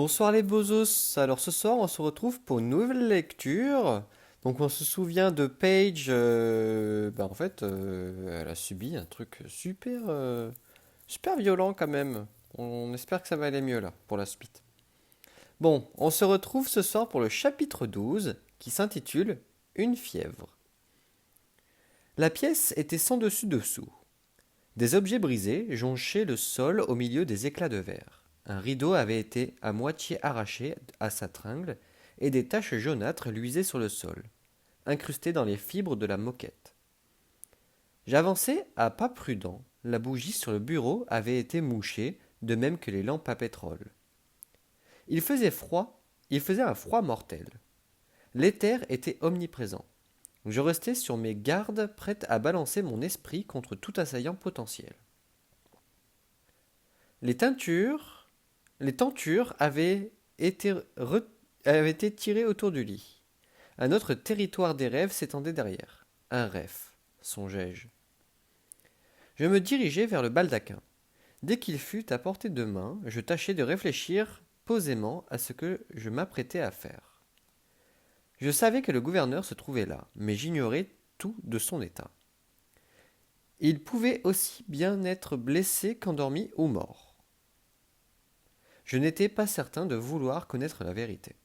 Bonsoir les bozos. Alors ce soir on se retrouve pour une nouvelle lecture. Donc on se souvient de Paige. En fait, elle a subi un truc super violent quand même. On espère que ça va aller mieux là pour la suite. Bon, on se retrouve ce soir pour le chapitre 12 qui s'intitule Une fièvre. La pièce était sans dessus-dessous. Des objets brisés jonchaient le sol au milieu des éclats de verre. Un rideau avait été à moitié arraché à sa tringle et des taches jaunâtres luisaient sur le sol, incrustées dans les fibres de la moquette. J'avançai à pas prudents. La bougie sur le bureau avait été mouchée, de même que les lampes à pétrole. Il faisait froid, il faisait un froid mortel. L'éther était omniprésent. Je restais sur mes gardes, prête à balancer mon esprit contre tout assaillant potentiel. Les teintures, les tentures avaient été tirées autour du lit. Un autre territoire des rêves s'étendait derrière. Un rêve, songeai-je. Je me dirigeai vers le baldaquin. Dès qu'il fut à portée de main, je tâchai de réfléchir posément à ce que je m'apprêtais à faire. Je savais que le gouverneur se trouvait là, mais j'ignorais tout de son état. Il pouvait aussi bien être blessé qu'endormi ou mort. Je n'étais pas certain de vouloir connaître la vérité.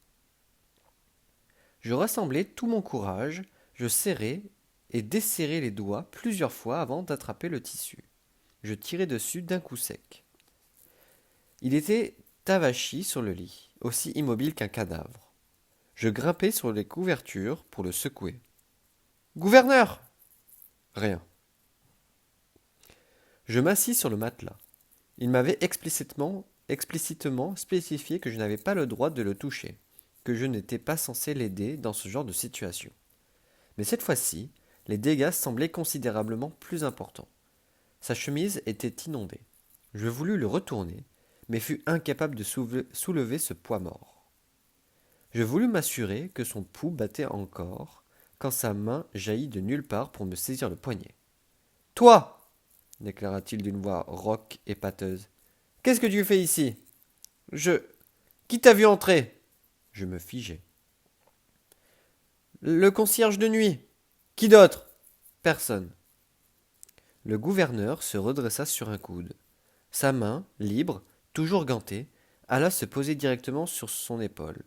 Je rassemblai tout mon courage, je serrai et desserrai les doigts plusieurs fois avant d'attraper le tissu. Je tirai dessus d'un coup sec. Il était avachi sur le lit, aussi immobile qu'un cadavre. Je grimpai sur les couvertures pour le secouer. Gouverneur! Rien. Je m'assis sur le matelas. Il m'avait explicitement spécifié que je n'avais pas le droit de le toucher, que je n'étais pas censé l'aider dans ce genre de situation. Mais cette fois-ci, les dégâts semblaient considérablement plus importants. Sa chemise était inondée. Je voulus le retourner, mais fus incapable de soulever ce poids mort. Je voulus m'assurer que son pouls battait encore, quand sa main jaillit de nulle part pour me saisir le poignet. Toi! Déclara-t-il d'une voix rauque et pâteuse. Qu'est-ce que tu fais ici? Je. Qui t'a vu entrer? Je me figeai. Le concierge de nuit. Qui d'autre? Personne. Le gouverneur se redressa sur un coude. Sa main, libre, toujours gantée, alla se poser directement sur son épaule.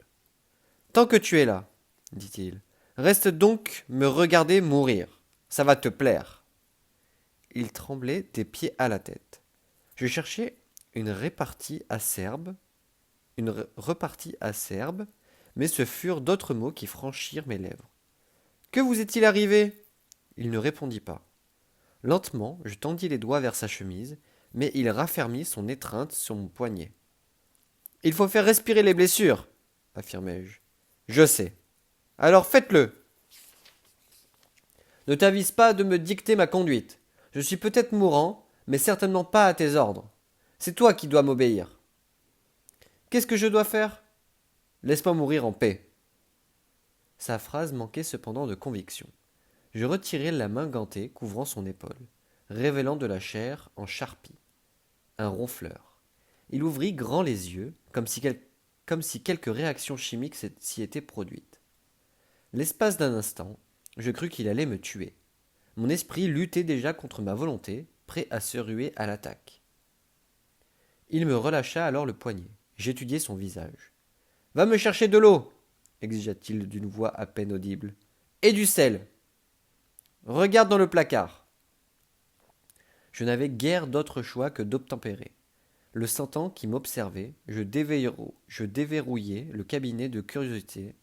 Tant que tu es là, dit-il, reste donc me regarder mourir. Ça va te plaire. Il tremblait des pieds à la tête. Je cherchais une repartie acerbe, mais ce furent d'autres mots qui franchirent mes lèvres. Que vous est-il arrivé? Il ne répondit pas. Lentement, je tendis les doigts vers sa chemise, mais il raffermit son étreinte sur mon poignet. Il faut faire respirer les blessures, affirmai-je. Je sais. Alors faites-le. Ne t'avise pas de me dicter ma conduite. Je suis peut-être mourant, mais certainement pas à tes ordres. C'est toi qui dois m'obéir. Qu'est-ce que je dois faire? Laisse-moi mourir en paix. Sa phrase manquait cependant de conviction. Je retirai la main gantée couvrant son épaule, révélant de la chair en charpie. Un ronfleur. Il ouvrit grand les yeux, comme si quelque réaction chimique s'y était produite. L'espace d'un instant, je crus qu'il allait me tuer. Mon esprit luttait déjà contre ma volonté, prêt à se ruer à l'attaque. Il me relâcha alors le poignet. J'étudiai son visage. Va me chercher de l'eau, exigea-t-il d'une voix à peine audible. Et du sel. Regarde dans le placard. Je n'avais guère d'autre choix que d'obtempérer. Le sentant qui m'observait, je déverrouillai le cabinet de curiosité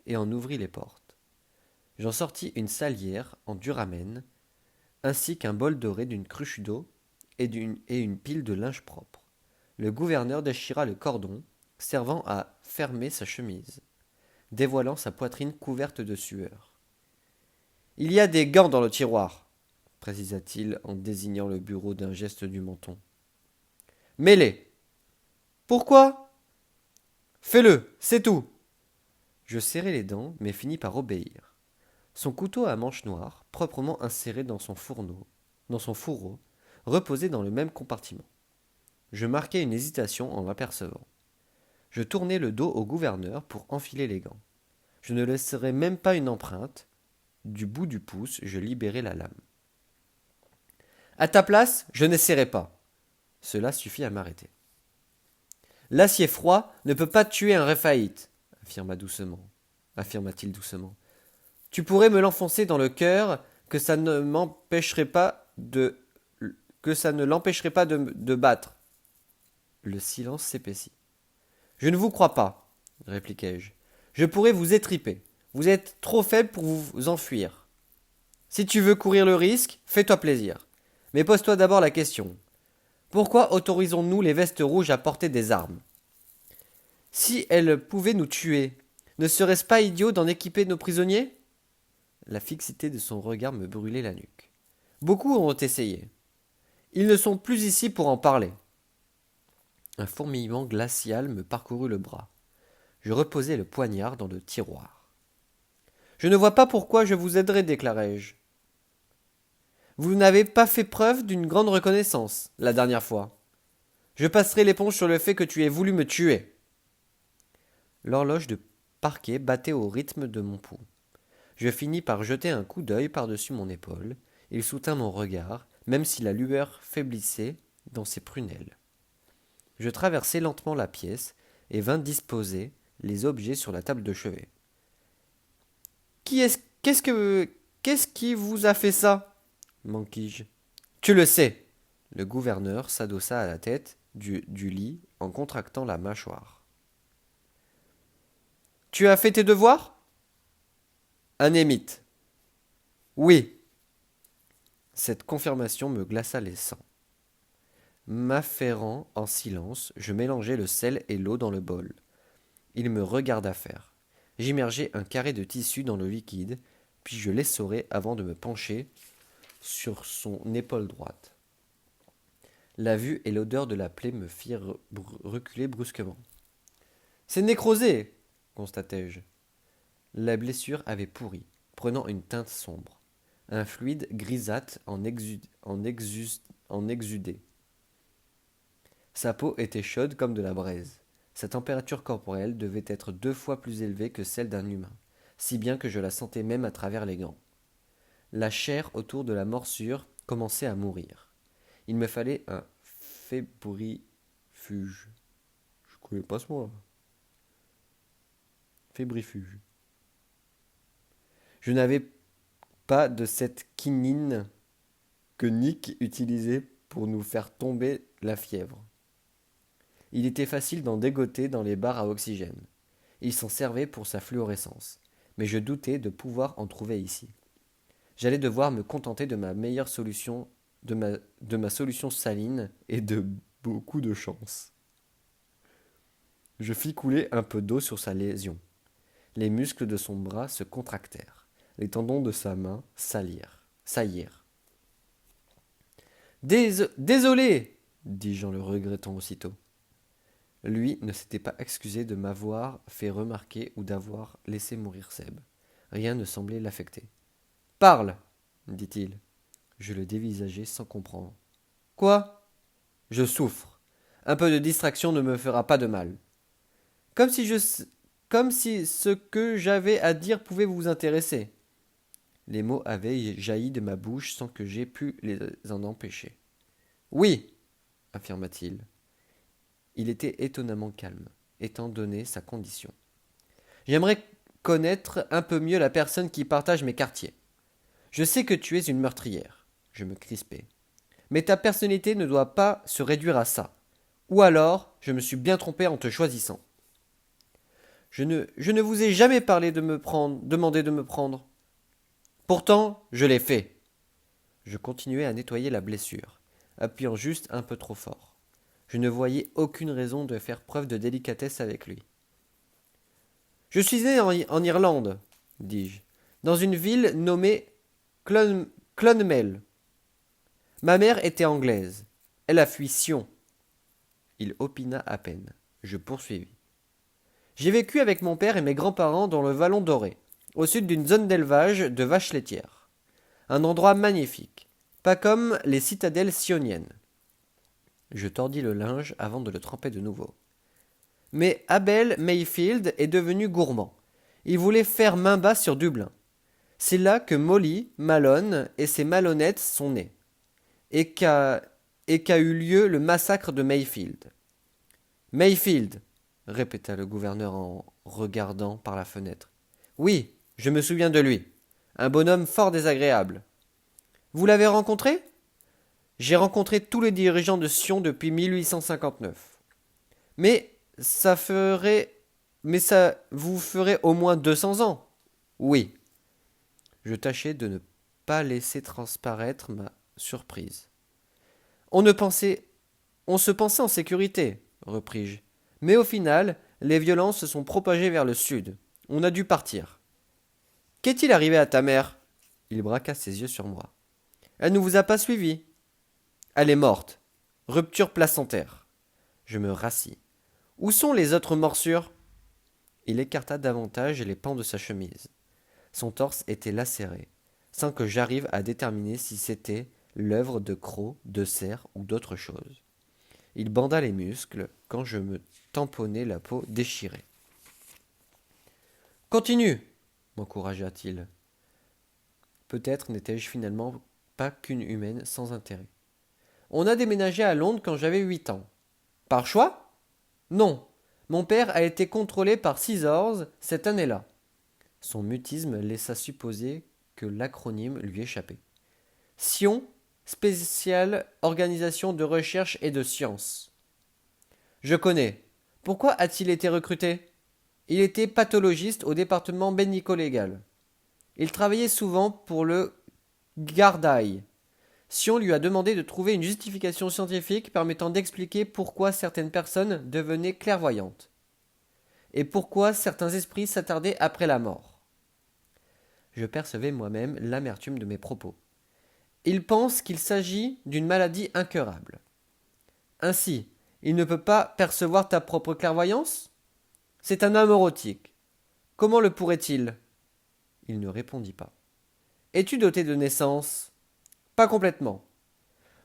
et en ouvris les portes. J'en sortis une salière en duramen, ainsi qu'un bol doré d'une cruche d'eau et une pile de linge propre. Le gouverneur déchira le cordon, servant à fermer sa chemise, dévoilant sa poitrine couverte de sueur. Il y a des gants dans le tiroir, précisa-t-il en désignant le bureau d'un geste du menton. Mets-les. Pourquoi? Fais-le, c'est tout. Je serrai les dents, mais finis par obéir. Son couteau à manche noire, proprement inséré dans son fourreau, reposait dans le même compartiment. Je marquai une hésitation en l'apercevant. Je tournai le dos au gouverneur pour enfiler les gants. Je ne laisserai même pas une empreinte. Du bout du pouce, je libérai la lame. À ta place, je n'essaierai pas. Cela suffit à m'arrêter. L'acier froid ne peut pas tuer un réfaïte, affirma-t-il doucement. Tu pourrais me l'enfoncer dans le cœur, que ça ne l'empêcherait pas de battre. Le silence s'épaissit. Je ne vous crois pas, répliquai-je. Je pourrais vous étriper. Vous êtes trop faible pour vous enfuir. Si tu veux courir le risque, fais-toi plaisir. Mais pose-toi d'abord la question. Pourquoi autorisons-nous les vestes rouges à porter des armes? Si elles pouvaient nous tuer, ne serait-ce pas idiot d'en équiper nos prisonniers? La fixité de son regard me brûlait la nuque. Beaucoup ont essayé. Ils ne sont plus ici pour en parler. Un fourmillement glacial me parcourut le bras. Je reposai le poignard dans le tiroir. Je ne vois pas pourquoi je vous aiderai, déclarai-je. Vous n'avez pas fait preuve d'une grande reconnaissance, la dernière fois. Je passerai l'éponge sur le fait que tu aies voulu me tuer. L'horloge de parquet battait au rythme de mon pouls. Je finis par jeter un coup d'œil par-dessus mon épaule. Il soutint mon regard, même si la lueur faiblissait dans ses prunelles. Je traversai lentement la pièce et vins disposer les objets sur la table de chevet. Qu'est-ce qui vous a fait ça? M'enquis-je. Tu le sais. Le gouverneur s'adossa à la tête du lit en contractant la mâchoire. Tu as fait tes devoirs? Un émite. Oui. Cette confirmation me glaça les sangs. M'affairant en silence, je mélangeai le sel et l'eau dans le bol. Il me regarda faire. J'immergeai un carré de tissu dans le liquide, puis je l'essorai avant de me pencher sur son épaule droite. La vue et l'odeur de la plaie me firent reculer brusquement. C'est nécrosé, constatai-je. La blessure avait pourri, prenant une teinte sombre. Un fluide grisâtre en exudait. Sa peau était chaude comme de la braise. Sa température corporelle devait être 2 fois plus élevée que celle d'un humain, si bien que je la sentais même à travers les gants. La chair autour de la morsure commençait à mourir. Il me fallait un fébrifuge. Je connais pas ce mot-là. Fébrifuge. Je n'avais pas de cette quinine que Nick utilisait pour nous faire tomber la fièvre. Il était facile d'en dégoter dans les bars à oxygène. Il s'en servait pour sa fluorescence, mais je doutais de pouvoir en trouver ici. J'allais devoir me contenter de ma meilleure solution, de ma solution saline et de beaucoup de chance. Je fis couler un peu d'eau sur sa lésion. Les muscles de son bras se contractèrent. Les tendons de sa main saillirent. Désolé, dis-je en le regrettant aussitôt. Lui ne s'était pas excusé de m'avoir fait remarquer ou d'avoir laissé mourir Seb. Rien ne semblait l'affecter. Parle, dit-il. Je le dévisageai sans comprendre. Quoi? Je souffre. Un peu de distraction ne me fera pas de mal. Comme si ce que j'avais à dire pouvait vous intéresser. Les mots avaient jailli de ma bouche sans que j'aie pu les en empêcher. Oui, affirma-t-il. Il était étonnamment calme, étant donné sa condition. J'aimerais connaître un peu mieux la personne qui partage mes quartiers. Je sais que tu es une meurtrière. Je me crispai. Mais ta personnalité ne doit pas se réduire à ça. Ou alors, je me suis bien trompé en te choisissant. Je ne vous ai jamais demandé de me prendre. Pourtant, je l'ai fait. Je continuai à nettoyer la blessure, appuyant juste un peu trop fort. Je ne voyais aucune raison de faire preuve de délicatesse avec lui. Je suis né en Irlande, dis-je, dans une ville nommée Clonmel. Ma mère était anglaise. Elle a fui Sion. Il opina à peine. Je poursuivis. J'ai vécu avec mon père et mes grands-parents dans le Vallon doré, au sud d'une zone d'élevage de vaches laitières. Un endroit magnifique, pas comme les citadelles sioniennes. Je tordis le linge avant de le tremper de nouveau. Mais Abel Mayfield est devenu gourmand. Il voulait faire main basse sur Dublin. C'est là que Molly, Malone et ses malhonnêtes sont nés, et qu'a eu lieu le massacre de Mayfield. Mayfield, répéta le gouverneur en regardant par la fenêtre. Oui, je me souviens de lui. Un bonhomme fort désagréable. Vous l'avez rencontré? J'ai rencontré tous les dirigeants de Sion depuis 1859. Mais ça ferait. Mais ça vous ferait au moins 200 ans. Oui. Je tâchais de ne pas laisser transparaître ma surprise. On se pensait en sécurité, repris-je. Mais au final, les violences se sont propagées vers le sud. On a dû partir. Qu'est-il arrivé à ta mère? Il braqua ses yeux sur moi. Elle ne vous a pas suivi. Elle est morte. Rupture placentaire. Je me rassis. Où sont les autres morsures? Il écarta davantage les pans de sa chemise. Son torse était lacéré, sans que j'arrive à déterminer si c'était l'œuvre de crocs, de cerfs ou d'autre chose. Il banda les muscles quand je me tamponnais la peau déchirée. Continue, m'encouragea-t-il. Peut-être n'étais-je finalement pas qu'une humaine sans intérêt. On a déménagé à Londres quand j'avais 8 ans. Par choix? Non. Mon père a été contrôlé par Scissors cette année-là. Son mutisme laissa supposer que l'acronyme lui échappait. Sion, spéciale organisation de recherche et de sciences. Je connais. Pourquoi a-t-il été recruté? Il était pathologiste au département médico-légal. Il travaillait souvent pour le Gardaï. Sion lui a demandé de trouver une justification scientifique permettant d'expliquer pourquoi certaines personnes devenaient clairvoyantes et pourquoi certains esprits s'attardaient après la mort. Je percevais moi-même l'amertume de mes propos. Il pense qu'il s'agit d'une maladie incurable. Ainsi, il ne peut pas percevoir ta propre clairvoyance? C'est un amorotique. Comment le pourrait-il? Il ne répondit pas. Es-tu doté de naissance? Pas complètement.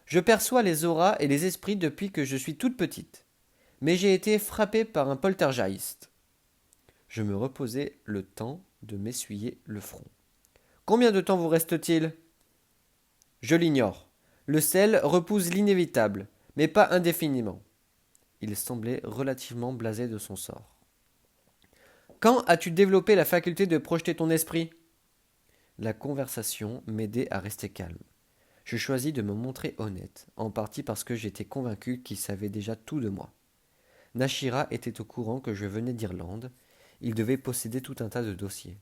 Je perçois les auras et les esprits depuis que je suis toute petite. Mais j'ai été frappé par un poltergeist. Je me reposai le temps de m'essuyer le front. Combien de temps vous reste-t-il? Je l'ignore. Le sel repousse l'inévitable, mais pas indéfiniment. Il semblait relativement blasé de son sort. Quand as-tu développé la faculté de projeter ton esprit? La conversation m'aidait à rester calme. Je choisis de me montrer honnête, en partie parce que j'étais convaincu qu'il savait déjà tout de moi. Nashira était au courant que je venais d'Irlande. Il devait posséder tout un tas de dossiers.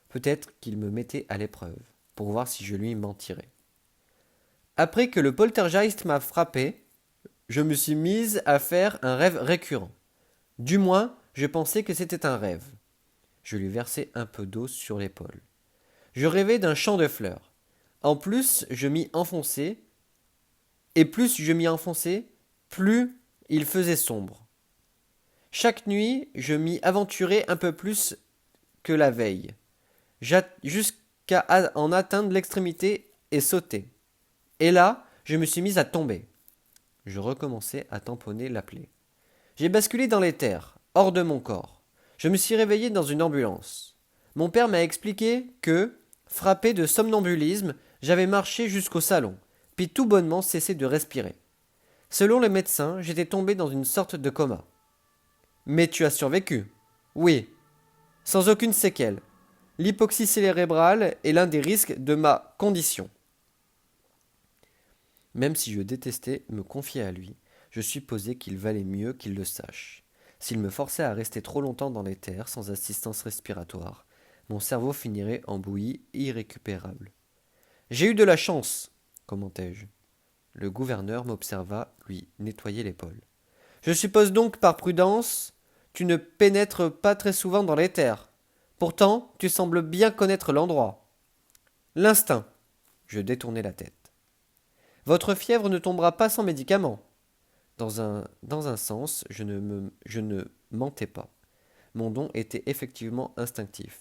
Peut-être qu'il me mettait à l'épreuve, pour voir si je lui mentirais. Après que le poltergeist m'a frappé, je me suis mise à faire un rêve récurrent. Du moins, je pensais que c'était un rêve. Je lui versai un peu d'eau sur l'épaule. Je rêvais d'un champ de fleurs. En plus, je m'y enfonçais, et plus je m'y enfonçais, plus il faisait sombre. Chaque nuit, je m'y aventurais un peu plus que la veille, jusqu'à en atteindre l'extrémité et sauter. Et là, je me suis mise à tomber. Je recommençai à tamponner la plaie. J'ai basculé dans les terres, hors de mon corps. Je me suis réveillé dans une ambulance. Mon père m'a expliqué que, frappé de somnambulisme, j'avais marché jusqu'au salon, puis tout bonnement cessé de respirer. Selon les médecins, j'étais tombé dans une sorte de coma. Mais tu as survécu. Oui, sans aucune séquelle. L'hypoxie cérébrale est l'un des risques de ma condition. Même si je détestais me confier à lui, je supposais qu'il valait mieux qu'il le sache. S'il me forçait à rester trop longtemps dans les terres sans assistance respiratoire, mon cerveau finirait en bouillie irrécupérable. J'ai eu de la chance, commentai-je. Le gouverneur m'observa lui nettoyer l'épaule. Je suppose donc par prudence, tu ne pénètres pas très souvent dans les terres. Pourtant, tu sembles bien connaître l'endroit. L'instinct. Je détournai la tête. Votre fièvre ne tombera pas sans médicaments. Dans un sens, je ne mentais pas. Mon don était effectivement instinctif.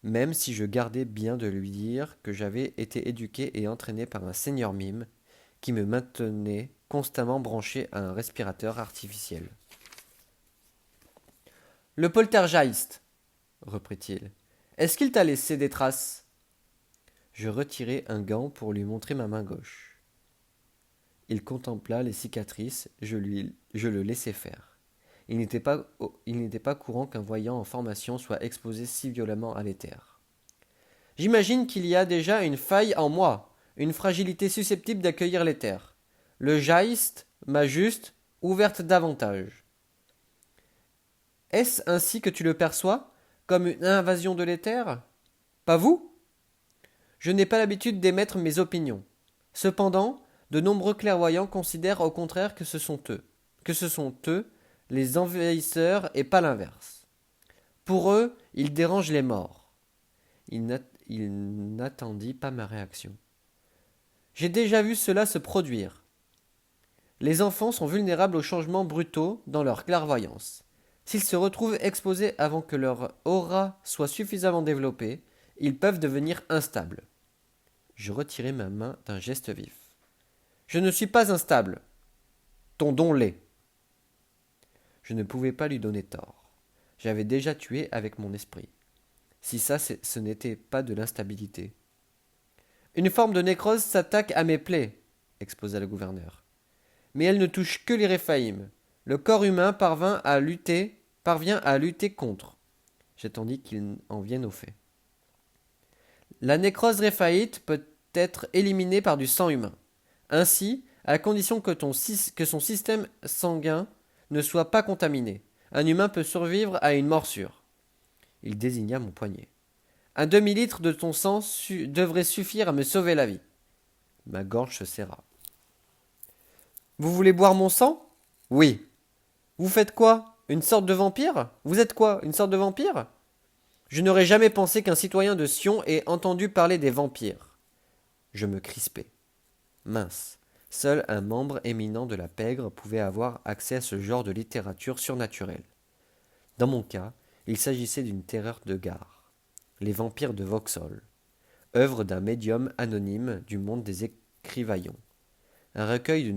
Même si je gardais bien de lui dire que j'avais été éduqué et entraîné par un seigneur mime qui me maintenait constamment branché à un respirateur artificiel. Le poltergeist, reprit-il. Est-ce qu'il t'a laissé des traces? Je retirai un gant pour lui montrer ma main gauche. Il contempla les cicatrices, je le laissai faire. Il n'était pas courant qu'un voyant en formation soit exposé si violemment à l'éther. J'imagine qu'il y a déjà une faille en moi, une fragilité susceptible d'accueillir l'éther. Le geist m'a juste ouverte davantage. Est-ce ainsi que tu le perçois, comme une invasion de l'éther? Pas vous? Je n'ai pas l'habitude d'émettre mes opinions. Cependant, de nombreux clairvoyants considèrent au contraire que ce sont eux les envahisseurs et pas l'inverse. Pour eux, ils dérangent les morts. Il n'attendit pas ma réaction. J'ai déjà vu cela se produire. Les enfants sont vulnérables aux changements brutaux dans leur clairvoyance. S'ils se retrouvent exposés avant que leur aura soit suffisamment développée, ils peuvent devenir instables. Je retirai ma main d'un geste vif. Je ne suis pas instable. Ton don l'est. Je ne pouvais pas lui donner tort. J'avais déjà tué avec mon esprit. Si ça, ce n'était pas de l'instabilité. Une forme de nécrose s'attaque à mes plaies, exposa le gouverneur. Mais elle ne touche que les Réphaïm. Le corps humain parvient à lutter contre. J'attendis qu'il en vienne au fait. La nécrose réphaïte peut être éliminée par du sang humain. Ainsi, à condition que son système sanguin ne soit pas contaminé, un humain peut survivre à une morsure. Il désigna mon poignet. Un demi-litre de ton sang devrait suffire à me sauver la vie. Ma gorge se serra. Vous voulez boire mon sang? Oui. Vous faites quoi? Une sorte de vampire? Vous êtes quoi? Une sorte de vampire? Je n'aurais jamais pensé qu'un citoyen de Sion ait entendu parler des vampires. Je me crispai. Mince. Seul un membre éminent de la pègre pouvait avoir accès à ce genre de littérature surnaturelle. Dans mon cas, il s'agissait d'une terreur de gare. Les vampires de Vauxhall, œuvre d'un médium anonyme du monde des écrivaillons. Un recueil de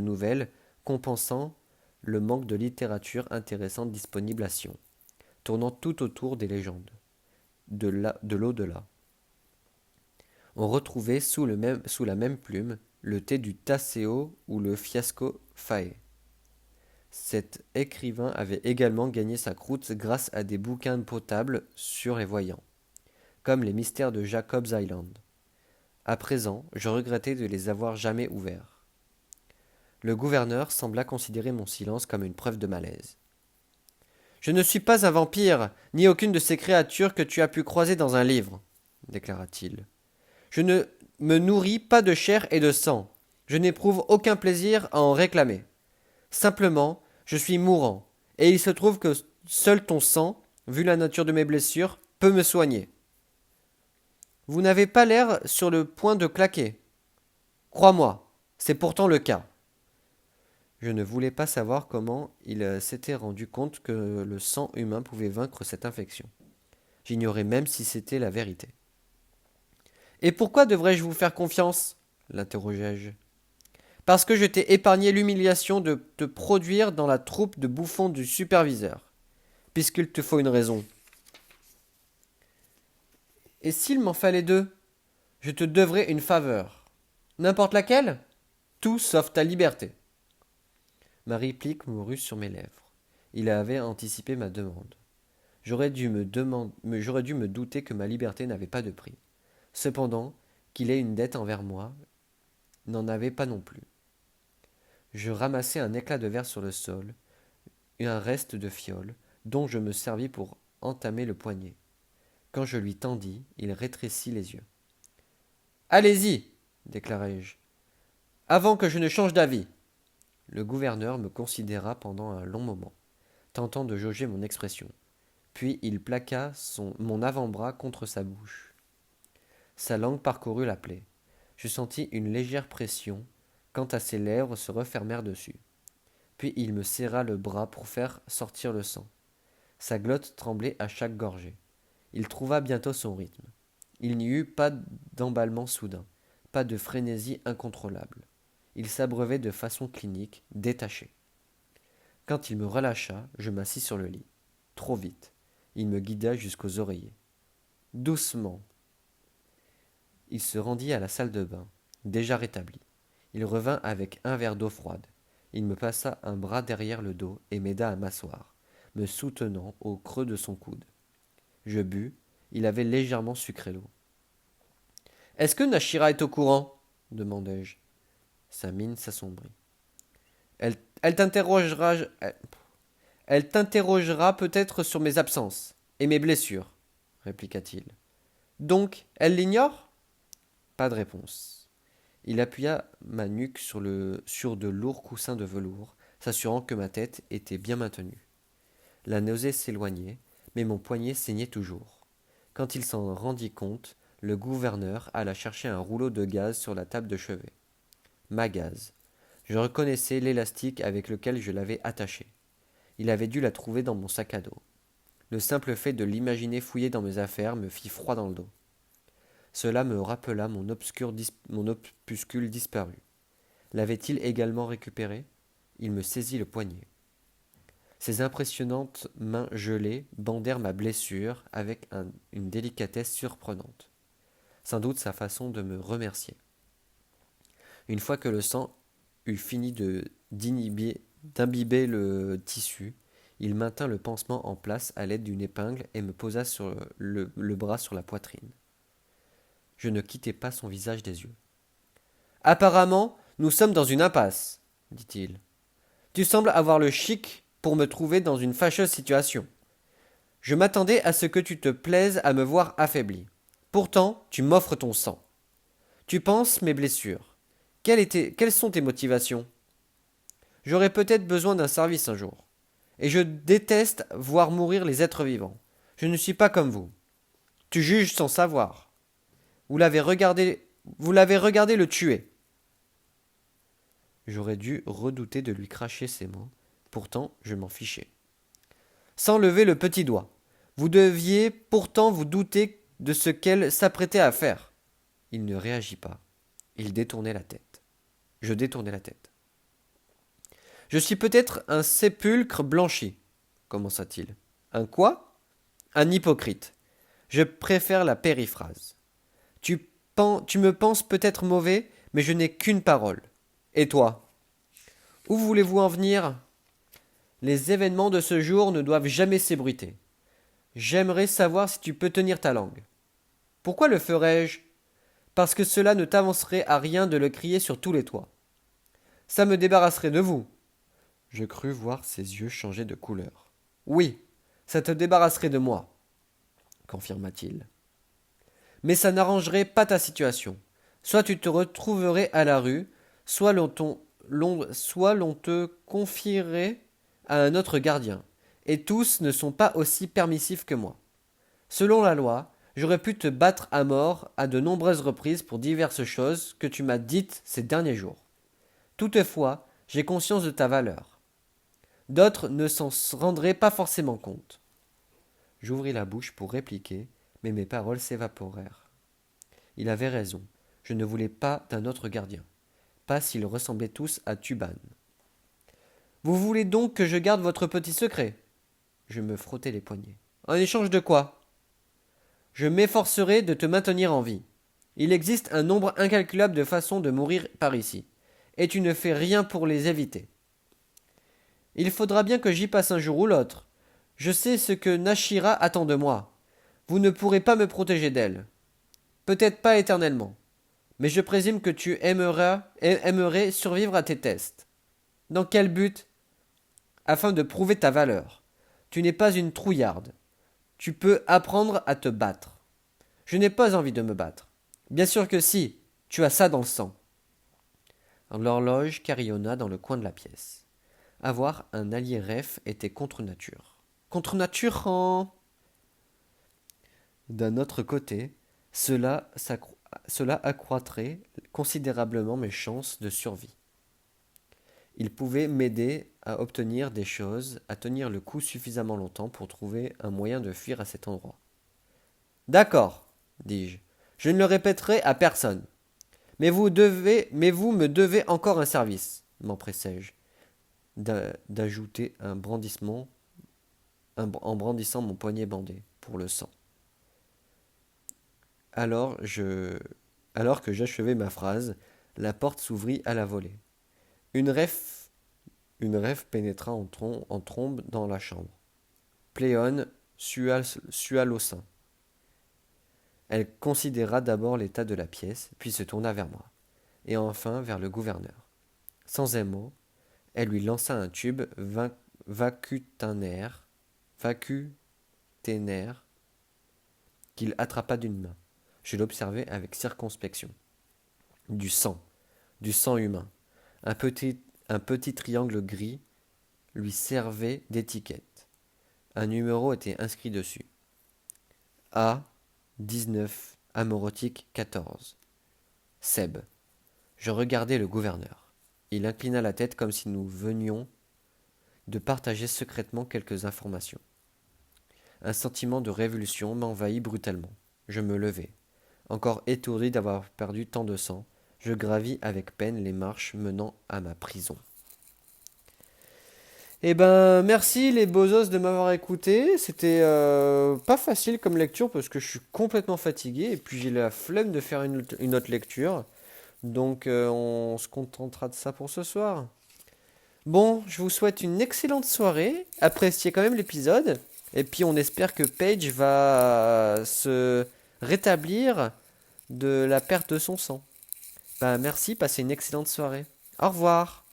nouvelles compensant le manque de littérature intéressante disponible à Sion, tournant tout autour des légendes, de l'au-delà. On retrouvait sous la même plume le thé du Tasseo ou le fiasco Fae. Cet écrivain avait également gagné sa croûte grâce à des bouquins potables sur les voyants, comme les mystères de Jacob's Island. À présent, je regrettais de les avoir jamais ouverts. Le gouverneur sembla considérer mon silence comme une preuve de malaise. Je ne suis pas un vampire, ni aucune de ces créatures que tu as pu croiser dans un livre, déclara-t-il. Je ne me nourris pas de chair et de sang. Je n'éprouve aucun plaisir à en réclamer. Simplement, je suis mourant, et il se trouve que seul ton sang, vu la nature de mes blessures, peut me soigner. Vous n'avez pas l'air sur le point de claquer. Crois-moi, c'est pourtant le cas. Je ne voulais pas savoir comment il s'était rendu compte que le sang humain pouvait vaincre cette infection. J'ignorais même si c'était la vérité. Et pourquoi devrais-je vous faire confiance? L'interrogeai-je. Parce que je t'ai épargné l'humiliation de te produire dans la troupe de bouffons du superviseur, puisqu'il te faut une raison. Et s'il m'en fallait deux? Je te devrais une faveur. N'importe laquelle? Tout sauf ta liberté. Ma réplique mourut sur mes lèvres. Il avait anticipé ma demande. J'aurais dû me douter que ma liberté n'avait pas de prix. Cependant, qu'il ait une dette envers moi, n'en avait pas non plus. Je ramassai un éclat de verre sur le sol, un reste de fiole, dont je me servis pour entamer le poignet. Quand je lui tendis, il rétrécit les yeux. Allez-y, déclarai-je, avant que je ne change d'avis. Le gouverneur me considéra pendant un long moment, tentant de jauger mon expression. Puis il plaqua mon avant-bras contre sa bouche. Sa langue parcourut la plaie. Je sentis une légère pression quand ses lèvres se refermèrent dessus. Puis il me serra le bras pour faire sortir le sang. Sa glotte tremblait à chaque gorgée. Il trouva bientôt son rythme. Il n'y eut pas d'emballement soudain, pas de frénésie incontrôlable. Il s'abreuvait de façon clinique, détachée. Quand il me relâcha, je m'assis sur le lit. Trop vite. Il me guida jusqu'aux oreillers. Doucement. Il se rendit à la salle de bain, déjà rétabli. Il revint avec un verre d'eau froide. Il me passa un bras derrière le dos et m'aida à m'asseoir, me soutenant au creux de son coude. Je bus. Il avait légèrement sucré l'eau. Est-ce que Nashira est au courant demandai-je. Sa mine s'assombrit. Elle, elle t'interrogera. Elle t'interrogera peut-être sur mes absences et mes blessures, répliqua-t-il. Donc, elle l'ignore? Pas de réponse. Il appuya ma nuque sur de lourds coussins de velours, s'assurant que ma tête était bien maintenue. La nausée s'éloignait, mais mon poignet saignait toujours. Quand il s'en rendit compte, le gouverneur alla chercher un rouleau de gaz sur la table de chevet. Ma gaz. Je reconnaissais l'élastique avec lequel je l'avais attaché. Il avait dû la trouver dans mon sac à dos. Le simple fait de l'imaginer fouiller dans mes affaires me fit froid dans le dos. Cela me rappela mon opuscule disparu. L'avait-il également récupéré? Il me saisit le poignet. Ses impressionnantes mains gelées bandèrent ma blessure avec une délicatesse surprenante. Sans doute sa façon de me remercier. Une fois que le sang eut fini d'imbiber le tissu, il maintint le pansement en place à l'aide d'une épingle et me posa sur le bras sur la poitrine. Je ne quittai pas son visage des yeux. Apparemment, nous sommes dans une impasse, dit-il. Tu sembles avoir le chic pour me trouver dans une fâcheuse situation. Je m'attendais à ce que tu te plaises à me voir affaibli. Pourtant, tu m'offres ton sang. Tu penses mes blessures. Quelles sont tes motivations? J'aurais peut-être besoin d'un service un jour. Et je déteste voir mourir les êtres vivants. Je ne suis pas comme vous. Tu juges sans savoir. Vous l'avez regardé le tuer. J'aurais dû redouter de lui cracher ces mots. Pourtant, je m'en fichais. Sans lever le petit doigt. Vous deviez pourtant vous douter de ce qu'elle s'apprêtait à faire. Il ne réagit pas. Il détournait la tête. Je détournais la tête. Je suis peut-être un sépulcre blanchi, commença-t-il. Un quoi? Un hypocrite. Je préfère la périphrase. Tu me penses peut-être mauvais, mais je n'ai qu'une parole. Et toi? Où voulez-vous en venir? Les événements de ce jour ne doivent jamais s'ébruiter. J'aimerais savoir si tu peux tenir ta langue. Pourquoi le ferais-je? Parce que cela ne t'avancerait à rien de le crier sur tous les toits. Ça me débarrasserait de vous. Je crus voir ses yeux changer de couleur. Oui, ça te débarrasserait de moi, confirma-t-il. Mais ça n'arrangerait pas ta situation. Soit tu te retrouverais à la rue, soit l'on te confierait à un autre gardien. Et tous ne sont pas aussi permissifs que moi. Selon la loi, j'aurais pu te battre à mort à de nombreuses reprises pour diverses choses que tu m'as dites ces derniers jours. Toutefois, j'ai conscience de ta valeur. D'autres ne s'en rendraient pas forcément compte. J'ouvris la bouche pour répliquer, mais mes paroles s'évaporèrent. Il avait raison. Je ne voulais pas d'un autre gardien. Pas s'ils ressemblaient tous à Tuban. Vous voulez donc que je garde votre petit secret? Je me frottais les poignets. En échange de quoi? Je m'efforcerai de te maintenir en vie. Il existe un nombre incalculable de façons de mourir par ici, et tu ne fais rien pour les éviter. Il faudra bien que j'y passe un jour ou l'autre. Je sais ce que Nashira attend de moi. Vous ne pourrez pas me protéger d'elle. Peut-être pas éternellement. Mais je présume que tu aimerais survivre à tes tests. Dans quel but? Afin de prouver ta valeur. Tu n'es pas une trouillarde. Tu peux apprendre à te battre. Je n'ai pas envie de me battre. Bien sûr que si, tu as ça dans le sang. L'horloge carillonna dans le coin de la pièce. Avoir un allié ref était contre nature. Contre nature en... D'un autre côté, cela accroîtrait considérablement mes chances de survie. Il pouvait m'aider à obtenir des choses, à tenir le coup suffisamment longtemps pour trouver un moyen de fuir à cet endroit. D'accord, dis-je. Je ne le répéterai à personne. Mais vous me devez encore un service, m'empressai-je. d'ajouter en brandissant mon poignet bandé pour le sang. Alors, alors que j'achevais ma phrase, la porte s'ouvrit à la volée. Une rêve, une rêve pénétra en trombe dans la chambre. Pléone sua l'au-sein. Elle considéra d'abord l'état de la pièce, puis se tourna vers moi, et enfin vers le gouverneur. Sans un mot, elle lui lança un tube vacuténaire qu'il attrapa d'une main. Je l'observai avec circonspection. Du sang, du sang humain. Un petit triangle gris lui servait d'étiquette. Un numéro était inscrit dessus. A 19, amorotique 14. Seb. Je regardai le gouverneur. Il inclina la tête comme si nous venions de partager secrètement quelques informations. Un sentiment de révulsion m'envahit brutalement. Je me levai. Encore étourdi d'avoir perdu tant de sang, je gravis avec peine les marches menant à ma prison. Eh ben, merci les bozos de m'avoir écouté. C'était pas facile comme lecture parce que je suis complètement fatigué et puis j'ai la flemme de faire une autre lecture. Donc on se contentera de ça pour ce soir. Bon, je vous souhaite une excellente soirée. Appréciez quand même l'épisode. Et puis on espère que Paige va se rétablir de la perte de son sang. Bah merci, passez une excellente soirée. Au revoir.